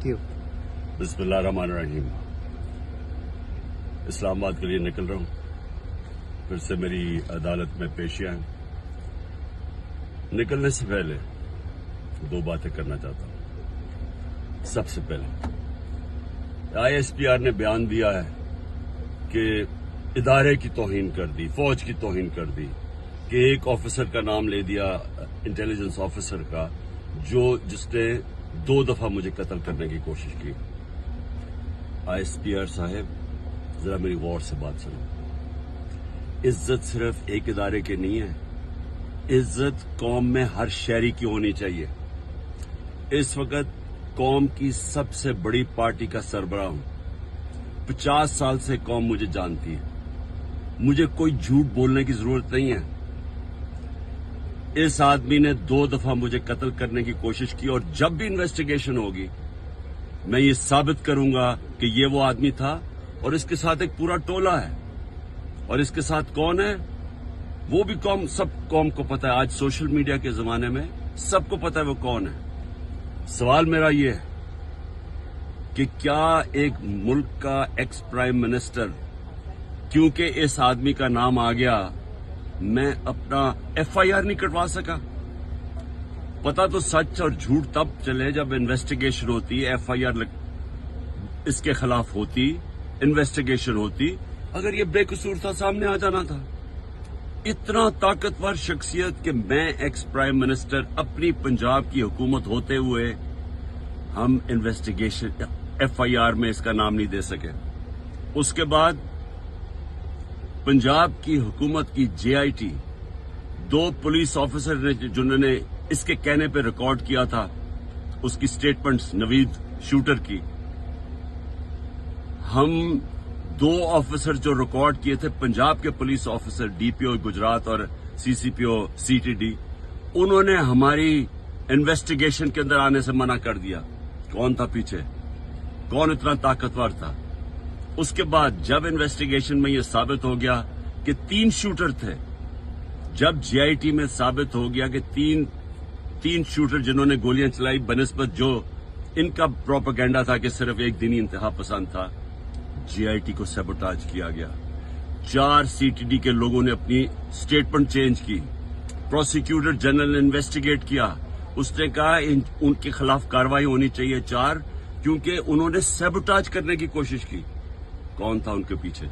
Thank you. बिस्मिल्लाहिर्रहमानिर्रहीम। इस्लामाबाद के लिए निकल रहा हूँ। फिर से मेरी अदालत में पेशियां हैं। निकलने से पहले दो बातें करना चाहता हूँ। सबसे पहले ISPR ने बयान दिया है कि इदारे की तौहीन कर दी, फौज की तौहीन कर दी, कि एक ऑफिसर का नाम ले दिया, इंटेलिजेंस ऑफिसर का, जिसने 2 दफा मुझे कत्ल करने की कोशिश की। ISPR साहब, जरा मेरी गौर से बात सुनो। इज्जत सिर्फ एक इदारे की नहीं है, इज्जत कौम में हर शहरी की होनी चाहिए। इस वक्त कौम की सबसे बड़ी पार्टी का सरबराह हूं। 50 साल से कौम मुझे जानती है। मुझे कोई झूठ बोलने की जरूरत नहीं है। इस आदमी ने 2 दफा मुझे कत्ल करने की कोशिश की, और जब भी इन्वेस्टिगेशन होगी मैं ये साबित करूंगा कि ये वो आदमी था, और इसके साथ एक पूरा टोला है। और इसके साथ कौन है वो भी सब कौम को पता है। आज सोशल मीडिया के जमाने में सबको पता है वो कौन है। सवाल मेरा ये है कि क्या एक मुल्क का एक्स प्राइम मिनिस्टर, क्योंकि इस आदमी का नाम आ गया, मैं अपना FIR नहीं कटवा सका? पता तो सच और झूठ तब चले जब इन्वेस्टिगेशन होती, FIR इसके खिलाफ होती, इन्वेस्टिगेशन होती। अगर ये बेकसूर था, सामने आ जाना था। इतना ताकतवर शख्सियत कि मैं एक्स प्राइम मिनिस्टर, अपनी पंजाब की हुकूमत होते हुए हम इन्वेस्टिगेशन FIR में इसका नाम नहीं दे सके। उसके बाद पंजाब की हुकूमत की JIT, 2 पुलिस ऑफिसर ने जिन्होंने इसके कहने पे रिकॉर्ड किया था उसकी स्टेटमेंट्स, नवीद शूटर की, हम 2 ऑफिसर जो रिकॉर्ड किए थे, पंजाब के पुलिस ऑफिसर DPO गुजरात और CCPO CTD, उन्होंने हमारी इन्वेस्टिगेशन के अंदर आने से मना कर दिया। कौन था पीछे? कौन इतना ताकतवर था? उसके बाद जब इन्वेस्टिगेशन में यह साबित हो गया कि 3 शूटर थे, जब JIT में साबित हो गया कि तीन शूटर जिन्होंने गोलियां चलाई, बनिस्बत जो इनका प्रोपेगेंडा था कि सिर्फ एक दिनी इंतहा पसंद था, JIT को सैबोटाज किया गया। 4 CTD के लोगों ने अपनी स्टेटमेंट चेंज की। प्रोसिक्यूटर जनरल ने इन्वेस्टिगेट किया, उसने कहा उनके खिलाफ कार्रवाई होनी चाहिए 4, क्योंकि उन्होंने सैबोटाज करने की कोशिश की। कौन था उनके पीछे?